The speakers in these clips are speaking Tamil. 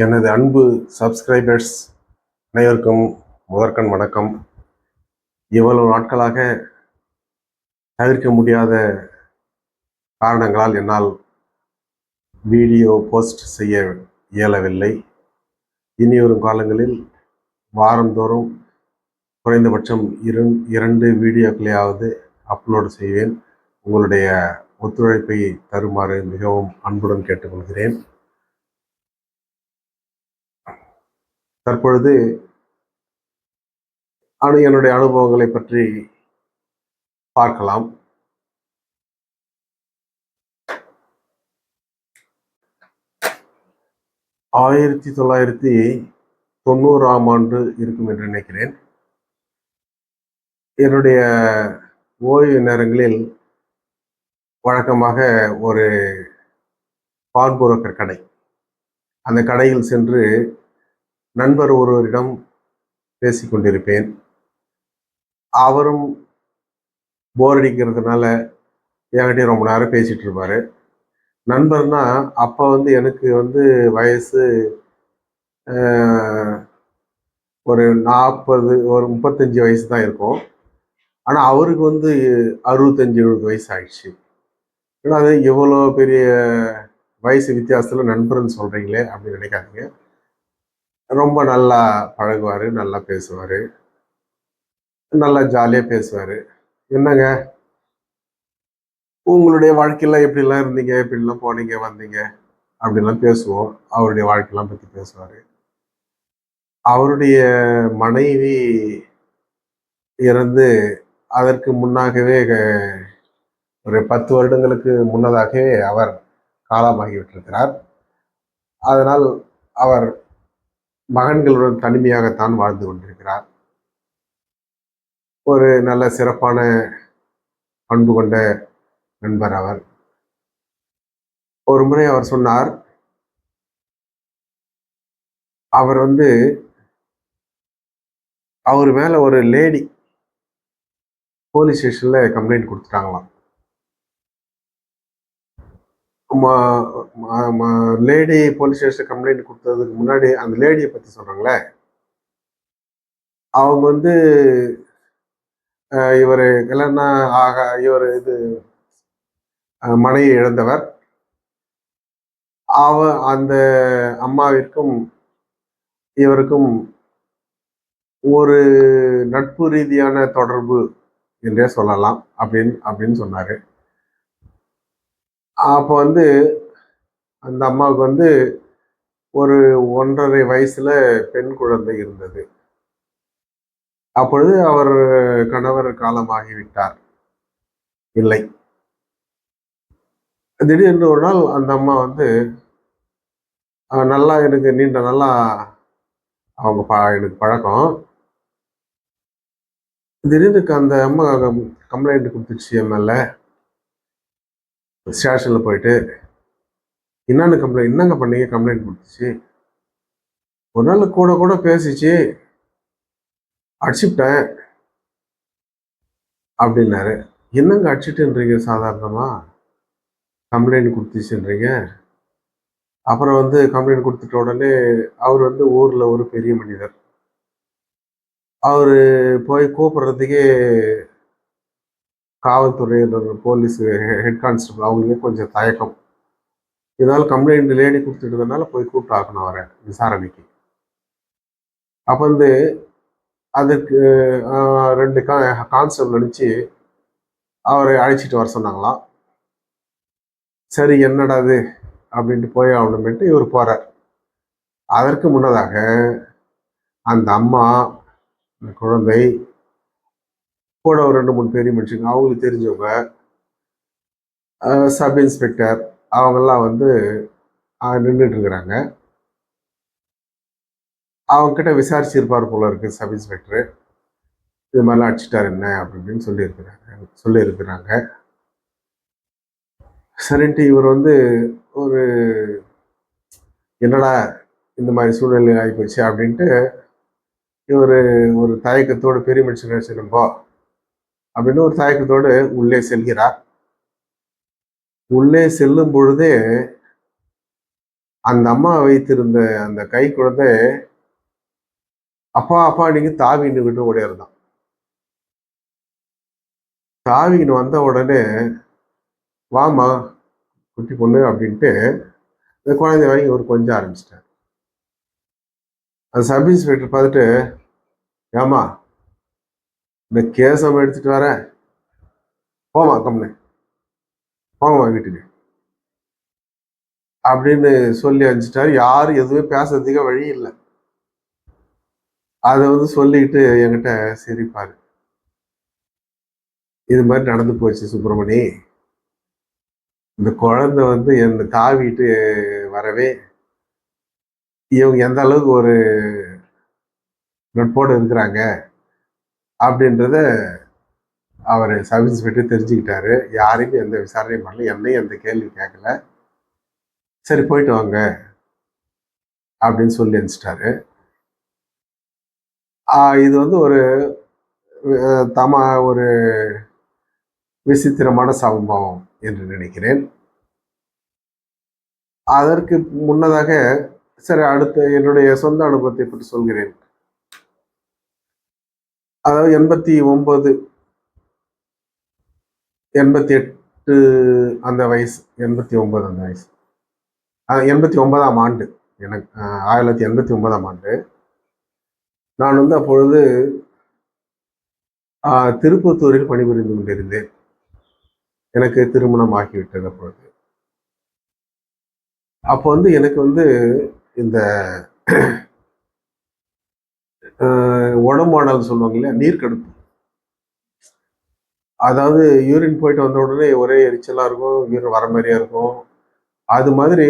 எனது அன்பு சப்ஸ்கிரைபர்ஸ் அனைவருக்கும் முதற்கண் வணக்கம். இவ்வளவு நாட்களாக தவிர்க்க முடியாத காரணங்களால் என்னால் வீடியோ போஸ்ட் செய்ய இயலவில்லை. இனிவரும் காலங்களில் வாரந்தோறும் குறைந்தபட்சம் 2 வீடியோக்களையாவது அப்லோடு செய்வேன். உங்களுடைய ஒத்துழைப்பை தருமாறு மிகவும் அன்புடன் கேட்டுக்கொள்கிறேன். தற்பொழுது என்னுடைய அனுபவங்களை பற்றி பார்க்கலாம். ஆயிரத்தி 1990ஆம் ஆண்டு இருக்கும் என்று நினைக்கிறேன். என்னுடைய ஓய்வு நேரங்களில் வழக்கமாக ஒரு பால் புரோக்கர் கடை, அந்த கடையில் சென்று நண்பர் ஒருவரிடம் பேசிக்கொண்டிருப்பேன். அவரும் போர் அடிக்கிறதுனால என்கிட்ட ரொம்ப நேரம் பேசிட்டு இருப்பாரு. நண்பர்னா அப்போ எனக்கு வயசு ஒரு 40 ஒரு 35 வயசு தான் இருக்கும். ஆனால் அவருக்கு 65-70 வயசு ஆயிடுச்சு. ஏன்னா அது எவ்வளோ பெரிய வயசு வித்தியாசத்தில் நண்பர்னு சொல்கிறீங்களே அப்படின்னு நினைக்காதீங்க. ரொம்ப நல்லா பழகுவார், நல்லா பேசுவார், நல்லா ஜாலியாக பேசுவார். என்னங்க உங்களுடைய வாழ்க்கையெல்லாம் எப்படிலாம் இருந்தீங்க, எப்படிலாம் போனீங்க வந்தீங்க அப்படிலாம் பேசுவோம். அவருடைய வாழ்க்கையெல்லாம் பற்றி பேசுவார். அவருடைய மனைவி இறந்து அதற்கு முன்னாகவே ஒரு 10 வருடங்களுக்கு முன்னதாகவே அவர் காலமாகிவிட்டிருக்கிறார். அதனால் அவர் மகன்களுடன் தனிமையாகத்தான் வாழ்ந்து கொண்டிருக்கிறார். ஒரு நல்ல சிறப்பான பண்பு கொண்ட நண்பர் அவர். ஒரு முறை அவர் சொன்னார், அவர் அவர் மேல ஒரு லேடி போலீஸ் ஸ்டேஷன்ல கம்ப்ளைண்ட் கொடுத்துட்டாங்களாம். லேடி போலீஸ் ஸ்டேஷன் கம்ப்ளைண்ட் கொடுத்ததுக்கு முன்னாடி அந்த லேடியை பத்தி சொல்றாங்களே, அவங்க இவர் கல்யாணம் இவர் மனைவி இழந்தவர். அந்த அம்மாவிற்கும் இவருக்கும் ஒரு நட்பு ரீதியான தொடர்பு என்றே சொல்லலாம் அப்படின்னு சொன்னாரு. அப்போ அந்த அம்மாவுக்கு ஒரு 1.5 வயசுல பெண் குழந்தை இருந்தது. அப்பொழுது அவர் கணவர் காலமாகிவிட்டார். இல்லை, திடீர்னு ஒரு நாள் அந்த அம்மா நல்லா எனக்கு நீண்ட நல்லா அவங்க எனக்கு பழக்கம். திடீர்னு அந்த அம்மா கம்ப்ளைண்ட் கொடுத்துச்சு என் மேல. ஸ்டேஷன்ல போயிட்டு என்னங்க பண்ணீங்க, கம்ப்ளைண்ட் கொடுத்துச்சு. ஒரு நாள் கூட கூட பேசிச்சு, அடிச்சுட்டேன் அப்படின்னாரு. என்னங்க அடிச்சுட்டுன்றீங்க, சாதாரணமா கம்ப்ளைண்ட் கொடுத்துச்சுன்றீங்க. அப்புறம் கம்ப்ளைண்ட் கொடுத்துட்ட உடனே அவர் ஊர்ல ஒரு பெரிய மனிதர். அவரு போய் கூப்பிடுறதுக்கே காவல்துறையினர், போலீஸ் ஹெட் கான்ஸ்டபிள் அவங்களுக்கே கொஞ்சம் தயக்கம். இதனால கம்ப்ளைண்ட் லேடி கொடுத்துட்டதுனால போய் கூப்பிட்டு ஆக்கணும் அவரை விசாரணைக்கு. அப்போ அதுக்கு 2 கான்ஸ்டபிள் அடிச்சு அவரை அழைச்சிட்டு வர சொன்னாங்களாம். சரி என்னடா அது அப்படின்ட்டு போய் ஆகணுமேட்டு இவர் போறார். அதற்கு முன்னதாக அந்த அம்மா, குழந்தை கூட ஒரு 2-3 பெரிய மனுஷங்க, அவங்களுக்கு தெரிஞ்சவங்க, சப் இன்ஸ்பெக்டர் அவங்கெல்லாம் நின்றுட்டு இருக்கிறாங்க. அவங்க கிட்ட விசாரிச்சிருப்பார் போல இருக்கு சப் இன்ஸ்பெக்டர். இது மாதிரிலாம் அடிச்சுட்டார் என்ன அப்படின்னு சொல்லியிருக்கிறாங்க. சரின்ட்டு இவர் ஒரு என்னடா இந்த மாதிரி சூழ்நிலை ஆகிப்போச்சு அப்படின்ட்டு இவர் ஒரு தயக்கத்தோடு பெரிய மனுஷன் செல்லும்போ அப்படின்னு ஒரு தயக்கத்தோடு உள்ளே செல்கிறார். உள்ளே செல்லும் பொழுதே அந்த அம்மா வைத்திருந்த அந்த கை குழந்தை அப்பா அப்பா நீங்க தாவின்னு விட்டு ஓடியாருதான். தாவின்னு வந்த உடனே வாமா குட்டி பொண்ணு அப்படின்ட்டு இந்த குழந்தைய வாங்கி ஒரு கொஞ்சம் ஆரம்பிச்சிட்டார். அந்த சப் இன்ஸ்பெக்டர் பார்த்துட்டு, ஏமா இந்த கேஸ் நம்ம எடுத்துட்டு வரேன், போமா கம்னு போமா வீட்டுக்கு அப்படின்னு சொல்லி அனுப்பிச்சிட்டாரு. யாரும் எதுவுமே பேசுறதுக்கு வழி இல்லை. அதை வந்து சொல்லிக்கிட்டு என்கிட்ட சிரிப்பாரு. இது மாதிரி நடந்து போச்சு சுப்பிரமணி, இந்த குழந்தை வந்து என்னை தாவிட்டு வரவே இவங்க எந்த அளவுக்கு ஒரு நட்போடு இருக்கிறாங்க அப்படின்றத அவர் சப் இன்ஸ்பெக்டர் தெரிஞ்சுக்கிட்டாரு. யாரையும் எந்த விசாரணையும் பண்ணல, என்னையும் எந்த கேள்வி கேட்கல. சரி போயிட்டு வாங்க அப்படின்னு சொல்லி அனுப்பிச்சிட்டாரு. இது வந்து ஒரு ஒரு விசித்திரமான சம்பவம் என்று நினைக்கிறேன். அதற்கு முன்னதாக சரி அடுத்த என்னுடைய சொந்த அனுபவத்தை பற்றி சொல்கிறேன். அதாவது 89, 88 அந்த வயசு, 89 அந்த வயசு, 89ஆம் ஆண்டு, எனக்கு 1989ஆம் ஆண்டு. நான் வந்து அப்பொழுது திருப்பத்தூரில் பணிபுரிந்து கொண்டிருந்தேன். எனக்கு திருமணம் ஆகிவிட்டது அப்பொழுது. அப்போ வந்து எனக்கு வந்து இந்த உடம்பாடல் சொல்லுவாங்க இல்லையா, நீர்க்கடுப்பு. அதாவது யூரின் போயிட்டு வந்த உடனே ஒரே எரிச்சலாக இருக்கும், யூரின் வர மாதிரியா இருக்கும். அது மாதிரி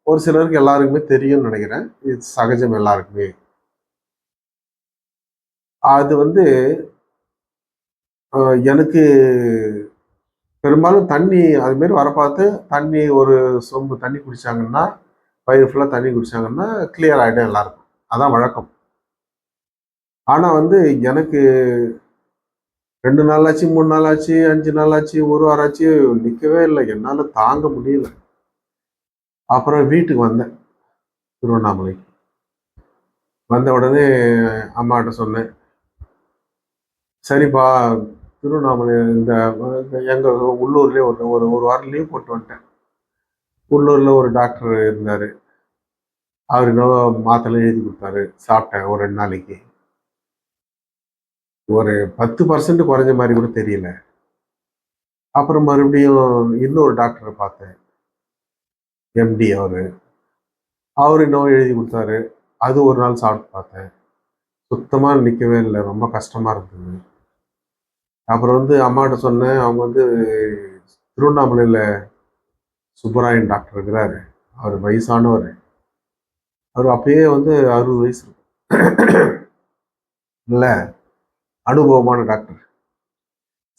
ஒரு சிலருக்கு எல்லாருக்குமே தெரியும்னு நினைக்கிறேன். இது சகஜம் எல்லாருக்குமே. அது வந்து எனக்கு பெரும்பாலும் தண்ணி அது மாரி வர பார்த்து தண்ணி ஒரு சொம்பு தண்ணி குடிச்சாங்கன்னா, வயிறு ஃபுல்லாக தண்ணி குடிச்சாங்கன்னா கிளியர் ஆகிடும் எல்லாருக்கும். அதான் வழக்கம். ஆனால் வந்து எனக்கு 2 நாள் ஆச்சு, 3 நாள் ஆச்சு, 5 நாள் ஆச்சு, 1 வாரம் ஆச்சு, நிற்கவே இல்லை. என்னால் தாங்க முடியல. அப்புறம் வீட்டுக்கு வந்தேன், திருவண்ணாமலைக்கு. வந்த உடனே அம்மாட்ட சொன்னேன், சரிப்பா திருவண்ணாமலை இந்த எங்கள் உள்ளூர்லேயே ஒரு ஒரு ஒரு வாரம் லீவ் போட்டு வந்துட்டேன். உள்ளூரில் ஒரு டாக்டர் இருந்தார். அவர் இன்னும் மாத்திரை எழுதி கொடுத்தாரு. சாப்பிட்டேன் ஒரு 2 நாளைக்கு. ஒரு 10% குறைஞ்ச மாதிரி கூட தெரியல. அப்புறம் மறுபடியும் இன்னொரு டாக்டரை பார்த்தேன், எம்டி அவர் இன்னும் எழுதி கொடுத்தாரு. அது ஒரு நாள் சாப்பிட்டு பார்த்தேன். சுத்தமாக நிற்கவே இல்லை, ரொம்ப கஷ்டமாக இருந்தது. அப்புறம் வந்து அம்மாட்ட சொன்னேன். அவங்க வந்து திருவண்ணாமலையில் சுப்பராயன் டாக்டர் இருக்கிறாரு, அவர் வயசானவர். அவர் அப்பயே வந்து 60 வயசு இல்லை, அனுபவமான டாக்டர்.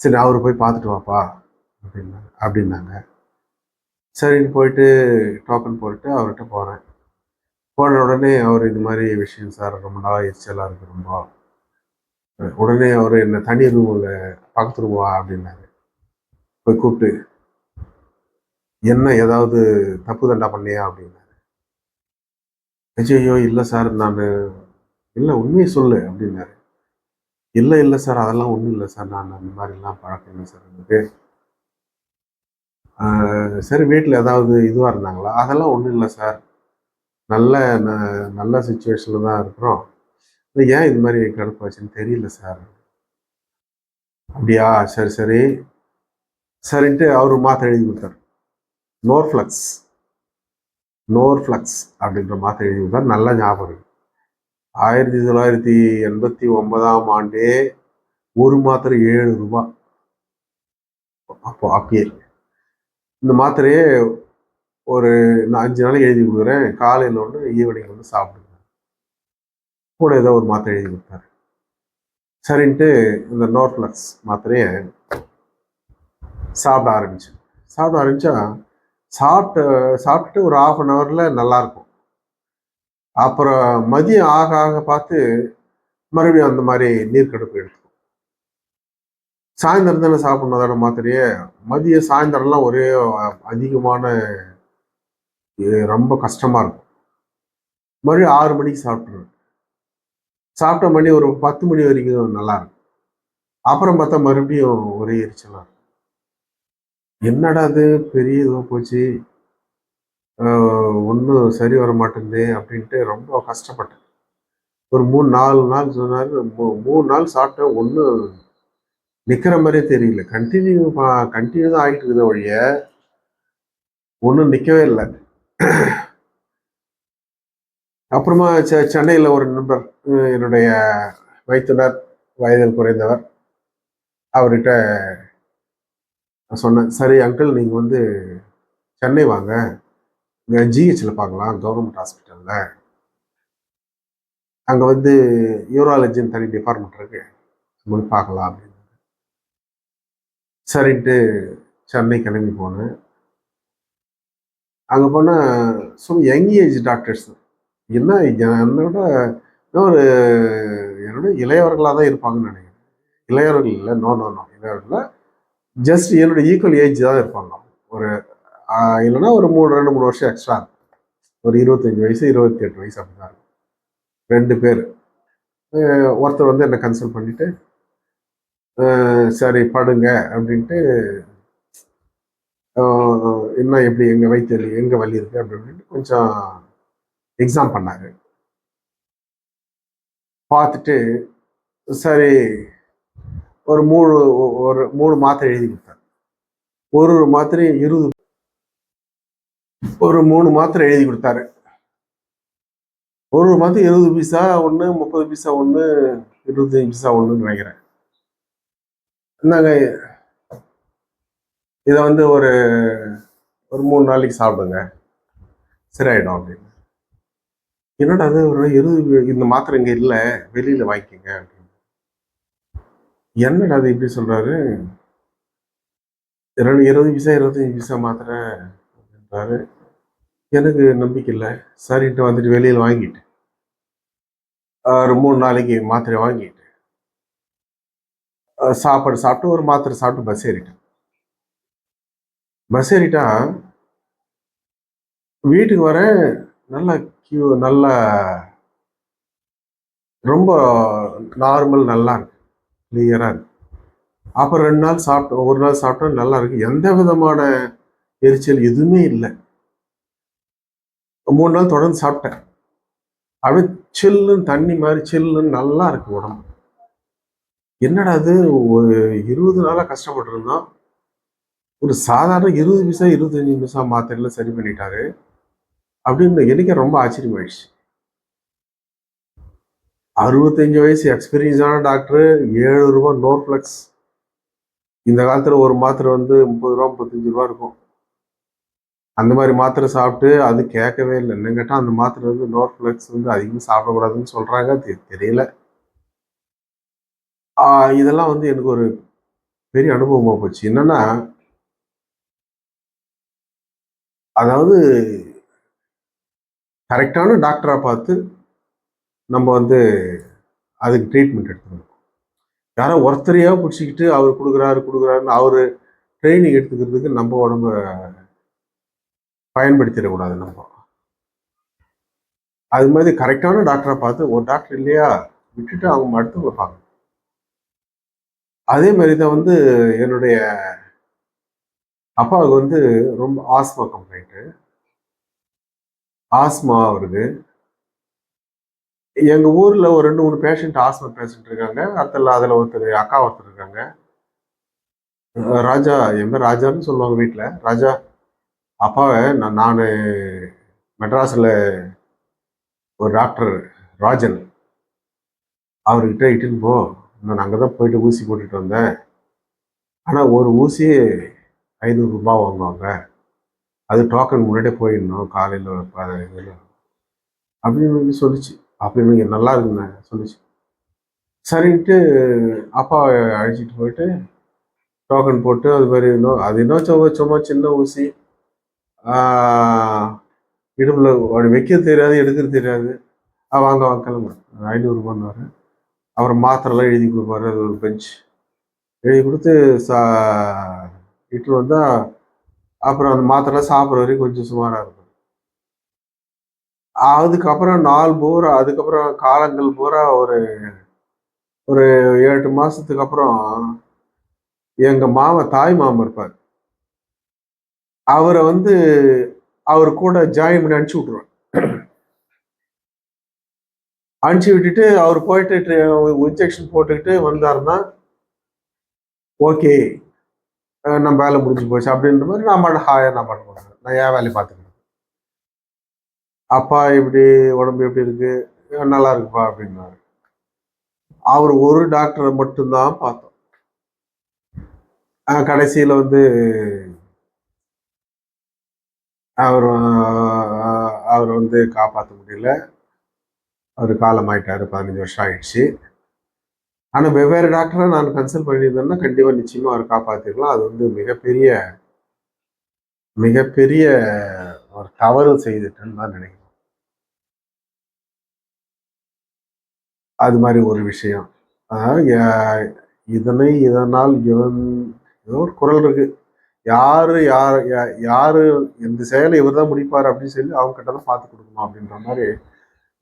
சரி அவரு போய் பார்த்துட்டு வாப்பா அப்படின்னாங்க. சரின்னு போயிட்டு டோக்கன் போட்டு அவர்கிட்ட போனேன். போன உடனே அவர் இது மாதிரி விஷயம் சார், ரொம்ப நாளாக எரிச்சலாக இருக்கு ரொம்ப. உடனே அவர் என்ன தனி ரூமில் பக்கத்து ரூபா அப்படின்னாரு. போய் கூப்பிட்டு என்ன ஏதாவது தப்பு தண்டா பண்ணியா அப்படின்னாரு. ஐயோ இல்லை சார், நான் இல்லை உண்மையை சொல்லு அப்படின்னாரு. இல்லை சார், அதெல்லாம் ஒன்றும் இல்லை சார், நான் அந்த மாதிரிலாம் பழக்கம் இல்லை சார் எனக்கு. சரி வீட்டில் ஏதாவது இதுவாக இருந்தாங்களா? அதெல்லாம் ஒன்றும் இல்லை சார், நல்ல நல்ல சுச்சுவேஷனில் தான் இருக்கிறோம். ஏன் இது மாதிரி கடுப்பாச்சுன்னு தெரியல சார். அப்படியா, சரி சரி சரின்ட்டு அவர் மாத்திரை எழுதி கொடுத்தார். நோர்ஃப்ளக்ஸ் அப்படின்ற மாத்திரை எழுதி கொடுத்தார். நல்ல ஞாபகம். 1989ஆம் ஆண்டே ஒரு மாத்திரை 7 ரூபாய். அப்போ அப்பயே இந்த மாத்திரையே ஒரு 5 நாளைக்கு எழுதி கொடுக்குறேன், காலையில் ஒன்று ஈவினிங் ஒன்று சாப்பிடுங்க, கூட ஏதோ ஒரு மாத்திரை எழுதி கொடுத்தாரு. சரின்ட்டு இந்த நோர்ஃப்ளக்ஸ் மாத்திரையை சாப்பிட ஆரம்பித்தா சாப்பிட்டுட்டு ஒரு 1/2 ஹவரில் நல்லாயிருக்கும். அப்புறம் மதியம் ஆக ஆக பார்த்து மறுபடியும் அந்த மாதிரி நீர்க்கடுப்பு எடுக்கும். சாயந்தரம் தானே சாப்பிடணும் அதோட மாத்திரையே. மதியம் சாயந்தரம்லாம் ஒரே அதிகமான ரொம்ப கஷ்டமாக இருக்கும். மறுபடியும் 6 மணிக்கு சாப்பிட்ருவேன். சாப்பிட்ட மணி ஒரு 10 மணி வரைக்கும் நல்லா இருக்கும். அப்புறம் பார்த்தா மறுபடியும் ஒரே எரிச்சலா இருக்கும். என்னடா இது பெரிய இதுவா போச்சு. ஒன்றும் சரி வர மாட்டேங்குதே அப்படின்ட்டு ரொம்ப கஷ்டப்பட்டேன். ஒரு 3, 4 நாள் சொன்னாரு. 3 நாள் சாப்பிட்டேன். ஒண்ணும் நிக்கிற மாரியே தெரியல. கன்டின்யூ தான் ஆயிட்டு இருக்குதே ஒழிய, ஒண்ணும் நிக்கவே இல்ல. அப்புறமா சென்னையில ஒரு நண்பர், என்னுடைய மைத்துனர், வயதில் குறைந்தவர். அவர்கிட்ட நான் சொன்னேன், "சரி அங்கிள், நீங்க வந்து சென்னை வாங்க. இங்க ஜிஹெச்ல பார்க்கலாம், கவர்மெண்ட் ஹாஸ்பிட்டல்ல. அங்க வந்து யூராலஜின்னு தனி டிபார்ட்மெண்ட் இருக்கு. அங்க போய் பார்க்கலாம்" அப்படின்னு. சரின்ட்டு சென்னை கிளம்பி போனேன். அங்க போனா யங் ஏஜ் டாக்டர்ஸ். என்ன என்னோட ஒரு என்னோட இளையவர்களா தான் இருப்பாங்கன்னு நினைக்கிறேன். இளையவர்கள் இல்ல. No, no, no. இளையவர்கள் இல்ல. ஜஸ்ட் என்னோட ஈக்குவல் ஏஜ் தான் இருப்பாங்க. ஒரு இல்லைன்னா ஒரு 2, 3 வருஷம் எக்ஸ்ட்ரா. ஒரு 25 வயசு, 28 வயசு அப்படிதான் இருக்கும். 2 பேர். ஒருத்தர் வந்து என்னை கன்சல்ட் பண்ணிட்டு, சரி படுங்க அப்படின்ட்டு, என்ன எப்படி எங்க வயிற்று எங்க வலி இருக்கு அப்படின்னு கொஞ்சம் எக்ஸாம் பண்ணாரு. பார்த்துட்டு சரி ஒரு 3 மாத்திரை எழுதி கொடுத்தாரு. ஒரு மாத்திரை 20. ஒரு 3 மாத்திரை எழுதி கொடுத்தாரு. ஒரு மாத்திரை 20 பைசா ஒன்று, 30 பைசா ஒன்று, 25 பைசா ஒன்றுன்னு நினைக்கிறேன். இந்தாங்க, இதை வந்து ஒரு 3 நாளைக்கு சாப்பிடுங்க, சரியாயிடும் அப்படின்னு. என்னடா அது, ஒரு 20 இந்த மாத்திரை இங்க இல்லை, வெளியில வாங்கிக்கோங்க அப்படின்னு. என்னடா அது இப்படி சொல்றாரு. 20 பைசா 25 பைசா மாத்திரை அப்படின்றாரு. எனக்கு நம்பிக்கை இல்லை. சரின்ட்டு வந்துட்டு வெளியில் வாங்கிட்டு ஒரு 3 நாளைக்கு மாத்திரை வாங்கிட்டு சாப்பாடு சாப்பிட்டு ஒரு மாத்திரை சாப்பிட்டு பஸ் ஏறிட்டேன். பஸ் ஏறிட்டா வீட்டுக்கு வர நல்லா நல்லா ரொம்ப நார்மல், நல்லா இருக்கு, கிளியரா இருக்கு. அப்புறம் 2 நாள் சாப்பிட்டோம். ஒரு நாள் சாப்பிட்டோம், நல்லா இருக்கு. எந்த விதமான எரிச்சல் எதுவுமே இல்லை. 3 நாள் தொடர்ந்து சாப்பிட்டேன். அப்படியே சில்லுன்னு தண்ணி மாதிரி சில்லுன்னு நல்லா இருக்கு உடம்பு. என்னடா அது, ஒரு 20 நாளா கஷ்டப்பட்டு இருந்தோம். ஒரு சாதாரண 20 பைசா 25 பைசா மாத்திரையில சரி பண்ணிட்டாரு அப்படின்னு எனக்கே ரொம்ப ஆச்சரியமாயிடுச்சு. 65 வயசு எக்ஸ்பீரியன்ஸான டாக்டர், 7 ரூபா நோர்ஃப்ளெக்ஸ். இந்த காலத்துல ஒரு மாத்திரை வந்து 30 ரூபா 35 ரூபா இருக்கும். அந்த மாதிரி மாத்திரை சாப்பிட்டு அது கேட்கவே இல்லை. என்ன கேட்டால் அந்த மாத்திரை வந்து நோர்ஃப்ளெக்ஸ் வந்து அதிகமாக சாப்பிடக்கூடாதுன்னு சொல்றாங்க. தெரியல. இதெல்லாம் வந்து எனக்கு ஒரு பெரிய அனுபவமா போச்சு. என்னன்னா, அதாவது கரெக்டான டாக்டரா பார்த்து நம்ம வந்து அதுக்கு ட்ரீட்மெண்ட் எடுத்துக்கணும். யாரோ ஒருத்தரையா பிடிச்சிக்கிட்டு அவர் கொடுக்குறாருன்னு அவரு ட்ரைனிங் எடுத்துக்கிறதுக்கு நம்ம உடம்ப பயன்படுத்திடக்கூடாது நம்ம. அது மாதிரி கரெக்டான டாக்டரை பார்த்து, ஒரு டாக்டர் இல்லையா விட்டுட்டு அவங்க அடுத்தவங்களை பார்க்கணும். அதே மாதிரி தான் வந்து என்னுடைய அப்பாவுக்கு வந்து ரொம்ப ஆஸ்மா கம்ப்ளைண்ட். ஆஸ்மா வருது. எங்க ஊர்ல ஒரு 2, 3 பேஷண்ட் ஆஸ்மா பேஷண்ட் இருக்காங்க. அதுல ஒருத்தர் அக்கா ஒருத்தர் இருக்காங்க. ராஜா, என் பேர் ராஜான்னு சொல்லுவாங்க வீட்டுல. ராஜா, அப்பாவை நானு மெட்ராஸ்ல ஒரு டாக்டர் ராஜன், அவர்கிட்ட இட்டுன்னு போ. நான் அங்கதான் போயிட்டு ஊசி போட்டுட்டு வந்தேன். ஆனா ஒரு ஊசியே 500 ரூபாய் வாங்குவாங்க. அது டோக்கன் முன்னாடியே போயிடணும் காலையில அப்படின்னு சொல்லிச்சு. அப்படின்னு நல்லா இருக்குங்க சொல்லிச்சு. சரின்ட்டு அப்பா அழைச்சிட்டு போயிட்டு டோக்கன் போட்டு அது மாதிரி அது இன்னும் சும்மா சின்ன ஊசி, இடுப்புல வைக்க தெரியாது, எடுக்கிறது தெரியாது. வாங்க வாங்க கிளம்பு, 500 ரூபான்னு. அப்புறம் மாத்திரைலாம் எழுதி கொடுப்பாரு. அது ஒரு பெஞ்ச் எழுதி கொடுத்து இட்டு வந்தா அப்புறம் அந்த மாத்திரைலாம் சாப்பிட்ற வரைக்கும் கொஞ்சம் சுமாராக இருக்கும். அதுக்கப்புறம் நாள் பூரா அதுக்கப்புறம் காலங்கள் பூரா ஒரு ஒரு 8 மாசத்துக்கு அப்புறம் எங்க தாய் மாமன் இருப்பார். அவரை வந்து அவர் கூட ஜாயின் பண்ணி அனுப்பிச்சு விட்டுருவேன். அனுப்பிச்சு விட்டுட்டு அவர் போயிட்டு இன்ஜெக்ஷன் போட்டுக்கிட்டு வந்தாருன்னா ஓகே, நம்ம வேலை முடிஞ்சு போச்சு அப்படின்ற மாதிரி நான் பண்ண ஹாயா நான் பண்ண மாட்டேன். நான் என் வேலையை பார்த்துக்கிறேன். அப்பா எப்படி உடம்பு எப்படி இருக்கு, நல்லா இருக்குப்பா அப்படின்னாரு. அவர் ஒரு டாக்டரை மட்டும்தான் பார்த்தோம். கடைசியில் வந்து அவர் அவர் வந்து காப்பாற்ற முடியல. அவர் காலம் ஆயிட்டாரு, 15 வருஷம் ஆயிடுச்சு. ஆனால் வெவ்வேறு டாக்டரை நான் கன்சல்ட் பண்ணியிருந்தேன்னா கண்டிப்பாக நிச்சயமாக அவர் காப்பாற்றிருக்கலாம். அது வந்து மிகப்பெரிய மிகப்பெரிய ஒரு தவறு செய்துட்டேன்னு தான் நினைக்கிறேன். அது மாதிரி ஒரு விஷயம். இதனால் இவன் ஏதோ ஒரு குரல் இருக்கு, யாரு யாரு இந்த செயலை இவர் தான் முடிப்பார் அப்படின்னு சொல்லி அவங்க கிட்ட தான் பார்த்து கொடுக்கணும் அப்படின்ற மாதிரி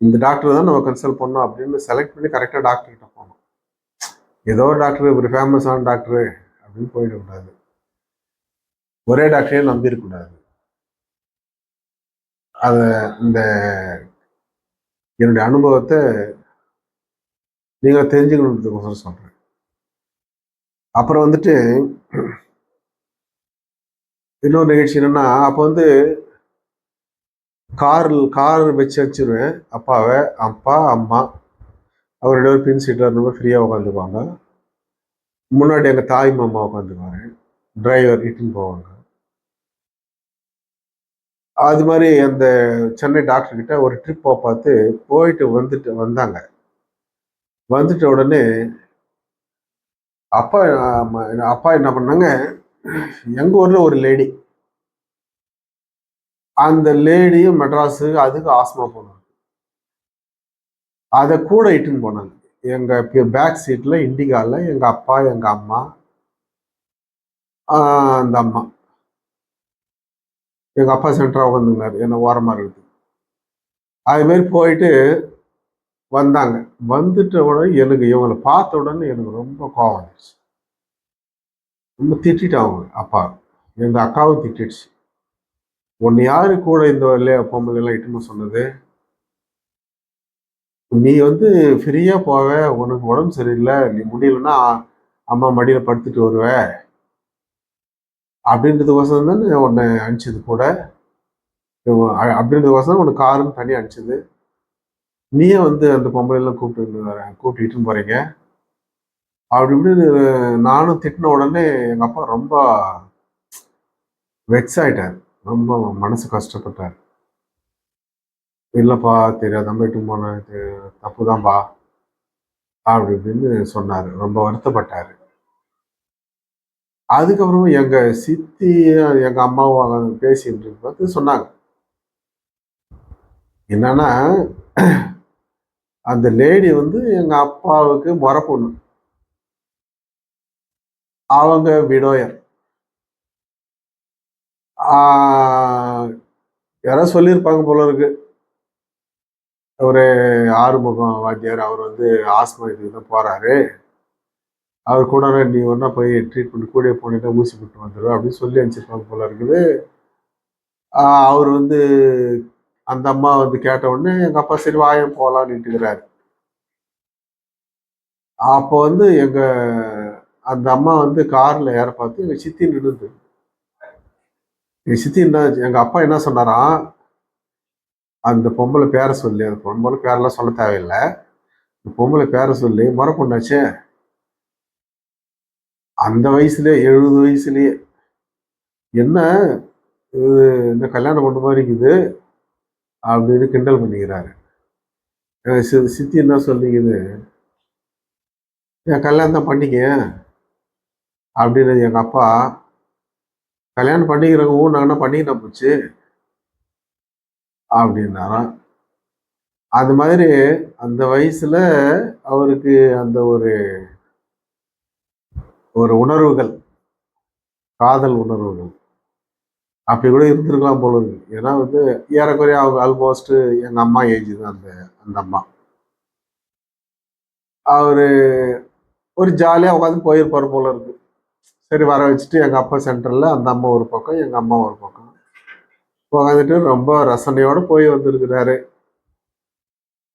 இந்த டாக்டர் தான் நம்ம கன்சல்ட் பண்ணோம் அப்படின்னு செலக்ட் பண்ணி கரெக்டாக டாக்டர் கிட்ட போகணும். ஏதோ ஒரு டாக்டர் ஒரு ஃபேமஸான டாக்டரு அப்படின்னு போயிடக்கூடாது. ஒரே டாக்டரையும் நம்பியிருக்கூடாது. அதை இந்த என்னுடைய அனுபவத்தை நீங்கள் தெரிஞ்சுக்கணுன்றதுக்கோசரம் சொல்கிறேன். அப்புறம் வந்துட்டு இன்னொரு நிகழ்ச்சி என்னன்னா, அப்போ வந்து கார் வச்சு அனுப்பிச்சிருவேன் அப்பாவை. அப்பா அம்மா அவர் 2 பேரும் பின் சீட்டில் ரொம்ப ஃப்ரீயாக உட்காந்துக்குவாங்க. முன்னாடி எங்கள் தாய் மாமா உட்காந்துக்குவாரு, டிரைவர் இட்டுன்னு போவாங்க. அது மாதிரி அந்த சென்னை டாக்டர் கிட்ட ஒரு ட்ரிப் பார்த்து போயிட்டு வந்தாங்க. வந்துட்ட உடனே அப்பா அப்பா என்ன பண்ணாங்க, எங்கள் ஊரில் ஒரு லேடி, அந்த லேடியும் மெட்ராஸு, அதுக்கு ஆஸ்மா போனாங்க. அதை கூட இட்டுன்னு போனாங்க. எங்கள் பேக் சீட்டில் இண்டிகாவில் எங்கள் அப்பா, எங்கள் அம்மா, அந்த அம்மா, எங்கள் அப்பா சென்டராக உட்காந்துருந்தார், என்ன ஓரமாக இருக்குது. அதுமாரி போயிட்டு வந்தாங்க. வந்துட்ட உடனே எனக்கு இவங்களை பார்த்த உடனே எனக்கு ரொம்ப கோவம் வந்துடுச்சு. ரொம்ப திட்டாங்க அப்பா. எங்கள் அக்காவும் திட்டிடுச்சு. உன்னை யாரு கூட இந்த பொம்பளைலாம் இட்டுன்னு சொன்னது? நீ வந்து ஃப்ரீயா போவ, உனக்கு உடம்பு சரியில்லை, நீ முடியலன்னா அம்மா மடியில் படுத்துட்டு வருவ அப்படின்றதுக்கோசரம் தானே உன்னை அனுப்பிச்சது கூட. அப்படின்றதுக்கோசரம் உனக்கு காருன்னு தனியாக அனுப்பிச்சது. நீயே வந்து அந்த பொம்பளைலாம் கூப்பிட்டுட்டு போறீங்க அப்படி இப்படின்னு நானும் திட்டின உடனே எங்கள் அப்பா ரொம்ப வெக்ஸ் ஆயிட்டார், ரொம்ப மனசு கஷ்டப்பட்டார். இல்லைப்பா தெரியாதம்மா இட்டு போனேன், தப்பு தான்ப்பா அப்படி இப்படின்னு சொன்னார், ரொம்ப வருத்தப்பட்டார். அதுக்கப்புறமா எங்கள் சித்தி எங்கள் அம்மாவும் பேசிட்டு பார்த்து சொன்னாங்க என்னன்னா, அந்த லேடி வந்து எங்கள் அப்பாவுக்கு முறை பொண்ணு, அவங்க விடோயர். யாராவது சொல்லியிருப்பாங்க போல இருக்கு, ஒரு ஆறுமுகம் வாத்தியார் அவர் வந்து ஆஸ்மா இதுக்கு தான் போறாரு, அவர் கூட நீ ஒன்றா போய் ட்ரீட்மெண்ட் கூட போனீங்கன்னா ஊசி போட்டு வந்துடுவேன் அப்படின்னு சொல்லி அனுப்பிச்சிருப்பாங்க போல இருக்குது. அவர் வந்து அந்த அம்மா வந்து கேட்ட உடனே எங்கள் அப்பா சரி வாயம் போகலான்னு இருக்கிறாரு. அப்போ வந்து அந்த அம்மா வந்து காரில் ஏற பார்த்து எங்கள் சித்தி நின்றுது. எங்கள் சித்தி என்ன, எங்கள் அப்பா என்ன சொன்னாராம், அந்த பொம்பளை பேரை சொல்லி, அந்த பொம்பளை பேரெல்லாம் சொல்ல தேவையில்லை, இந்த பொம்பளை பேரை சொல்லி முறை பொண்ணாச்சே, அந்த வயசுலேயே 70 வயசுலேயே என்ன இந்த கல்யாணம் பண்ண மாதிரி இருக்குது அப்படின்னு கிண்டல் பண்ணிக்கிறாரு. சித்தி என்ன சொல்லிக்குது, என் கல்யாணம் தான் பண்ணிக்க அப்படின்னு. எங்கள் அப்பா கல்யாணம் பண்ணிக்கிறவங்க நாங்கன்னா பண்ணிக்கிட்ட போச்சு அப்படின்னாராம். அது மாதிரி அந்த வயசுல அவருக்கு அந்த ஒரு ஒரு உணர்வுகள், காதல் உணர்வுகள் அப்படி கூட இருந்திருக்கலாம் போல இருக்கு. ஏன்னா வந்து ஏறக்குறைய அவங்க ஆல்மோஸ்ட் எங்க அம்மா ஏஜ் தான் அந்த அந்த அம்மா. அவரு ஒரு ஜாலியா உட்காந்து போயிருப்பாரு போல இருக்கு. சரி வர வச்சுட்டு எங்க அப்பா சென்டர்ல, அந்த அம்மா ஒரு பக்கம், எங்க அம்மா ஒரு பக்கம் உட்காந்துட்டு ரொம்ப ரசனையோட போய் வந்திருக்கிறாரு.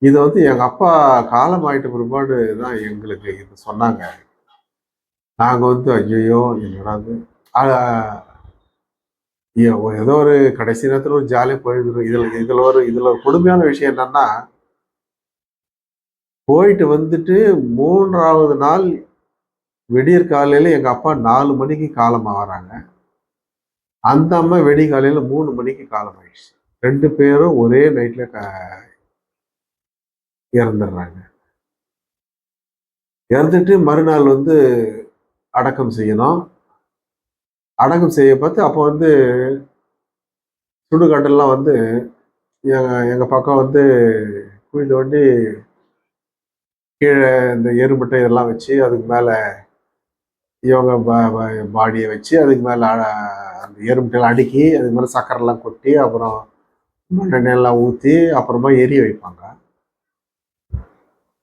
இது வந்து எங்க அப்பா காலம் ஆயிட்ட பிற்பாடு தான் எங்களுக்கு இது சொன்னாங்க. நாங்க வந்து ஐயையோ என்னடா இது? ஏதோ ஒரு கடைசி நேரத்துல ஒரு ஜாலியா போயிருக்கிறோம். இதுல ஒரு கொடுமையான விஷயம் என்னன்னா, போயிட்டு வந்துட்டு 3வது நாள் விடியற் காலையில எங்க அப்பா 4 மணிக்கு காலமாகறாங்க. அந்த அம்மா விடிய காலையில 3 மணிக்கு காலமாயிடுச்சு. 2 பேரும் ஒரே நைட்ல இறந்துடுறாங்க. இறந்துட்டு மறுநாள் வந்து அடக்கம் செய்யணும். அடக்கம் செய்ய பார்த்து அப்போ வந்து சுடுகாடெல்லாம் வந்து எங்க எங்க பக்கம் வந்து குழி தோண்டி கீழே இந்த எருமட்டை இதெல்லாம் வச்சு அதுக்கு மேல இவங்க பாடியை வச்சு அதுக்கு மேல அந்த எருமட்டையெல்லாம் அடுக்கி அதுக்கு மேல சக்கரைலாம் கொட்டி அப்புறம் மண்ணெண்ணெயெல்லாம் ஊற்றி அப்புறமா எரிய வைப்பாங்க.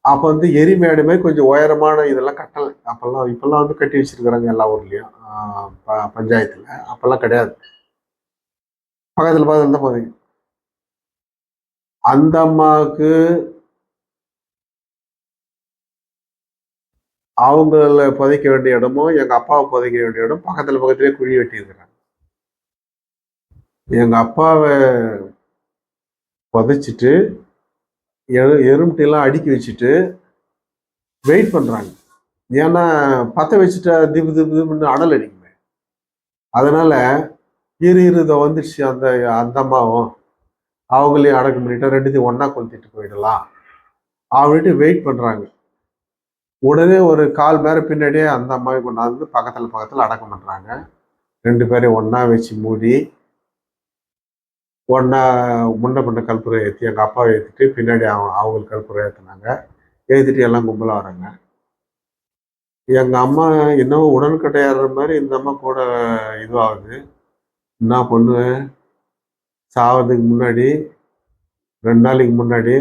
அப்போ வந்து எரிமேடை மாதிரி கொஞ்சம் உயரமான இதெல்லாம் கட்டலை அப்பெல்லாம். இப்பெல்லாம் வந்து கட்டி வச்சிருக்கிறாங்க எல்லா ஊர்லேயும் பஞ்சாயத்தில். அப்பெல்லாம் கிடையாது. பக்கத்தில் தான் போதுங்க. அந்த அம்மாவுக்கு அவங்கள புதைக்க வேண்டிய இடமும் எங்க அப்பாவை புதைக்க வேண்டிய இடம் பக்கத்துலேயே குழி வெட்டி இருக்கிறாங்க. எங்க அப்பாவை புதைச்சிட்டு எருமட்டையெல்லாம் அடுக்கி வச்சுட்டு வெயிட் பண்றாங்க. ஏன்னா பத்த வச்சுட்டா திப்பு திப்பு திப்புன்னு அனல் அடிக்குமே. அதனால இதை வந்துடுச்சு அந்த அந்த அம்மாவும் அவங்களையும் அடக்கம் பண்ணிட்டா 2த்தையும் ஒன்னா கொளுத்திட்டு போயிடலாம் அப்படின்ட்டு வெயிட் பண்றாங்க. உடனே ஒரு 1/4 மணி நேரம் பின்னாடியே அந்த அம்மாவை கொண்டாந்து பக்கத்துல அடக்கம் பண்றாங்க. 2 பேரையும் ஒன்னா வச்சு மூடி ஒன்னா முன்ன பின்ன கற்பூரம் ஏற்றி எங்க அப்பாவை ஏற்றிட்டு பின்னாடி அவங்களுக்கு கற்பூரம் ஏற்றினாங்க. ஏற்றிட்டு எல்லாம் கும்பலா வராங்க. எங்க அம்மா என்னவோ உடன்கட்டை ஏறுற மாதிரி இந்த அம்மா கூட இதுவாகுது. என்ன பண்ணுவேன், சாவதுக்கு முன்னாடி 2 நாளைக்கு முன்னாடி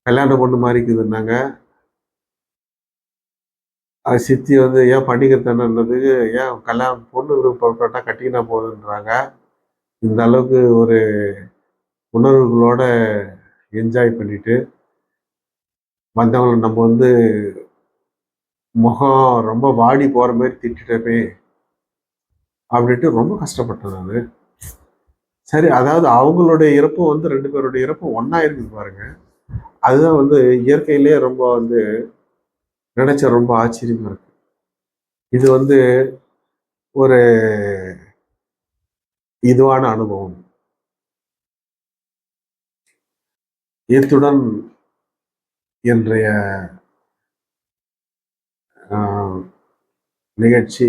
கல்யாண பொண்ணு மாறிக்குதுன்னாங்க. அது சித்தி வந்து ஏன் பண்ணிக்கிறதுன்னதுக்கு ஏன் கல்யாணம் பொண்ணு விருப்பப்பட்டா கட்டிக்கினா போகுதுன்றாங்க. இந்த அளவுக்கு ஒரு உணர்வுகளோட என்ஜாய் பண்ணிட்டு வந்தவங்களை நம்ம வந்து முகம் ரொம்ப வாடி போற மாதிரி திட்டமே அப்படின்ட்டு ரொம்ப கஷ்டப்பட்டேன் நான். சரி, அதாவது அவங்களுடைய இறப்பும் வந்து 2 பேருடைய இறப்பும் ஒன்னா இருக்குது பாருங்க. அதுதான் வந்து இயற்கையிலேயே ரொம்ப வந்து நினைச்ச ரொம்ப ஆச்சரியமா இருக்கு. இது வந்து ஒரு இதுவான அனுபவம். இத்துடன் இன்றைய நிகழ்ச்சி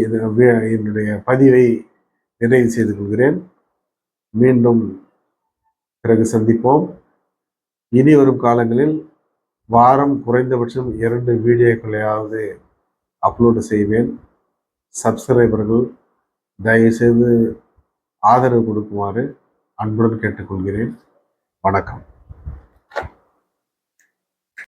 என்னுடைய பதிவை நிறைவு செய்து கொள்கிறேன். மீண்டும் பிறகு சந்திப்போம். இனி வரும் காலங்களில் வாரம் குறைந்தபட்சம் 2 வீடியோக்களையாவது அப்லோடு செய்வேன். சப்ஸ்கிரைபர்கள் தயவுசெய்து ஆதரவு கொடுக்குமாறு அன்புடன் கேட்டுக்கொள்கிறேன். வணக்கம்.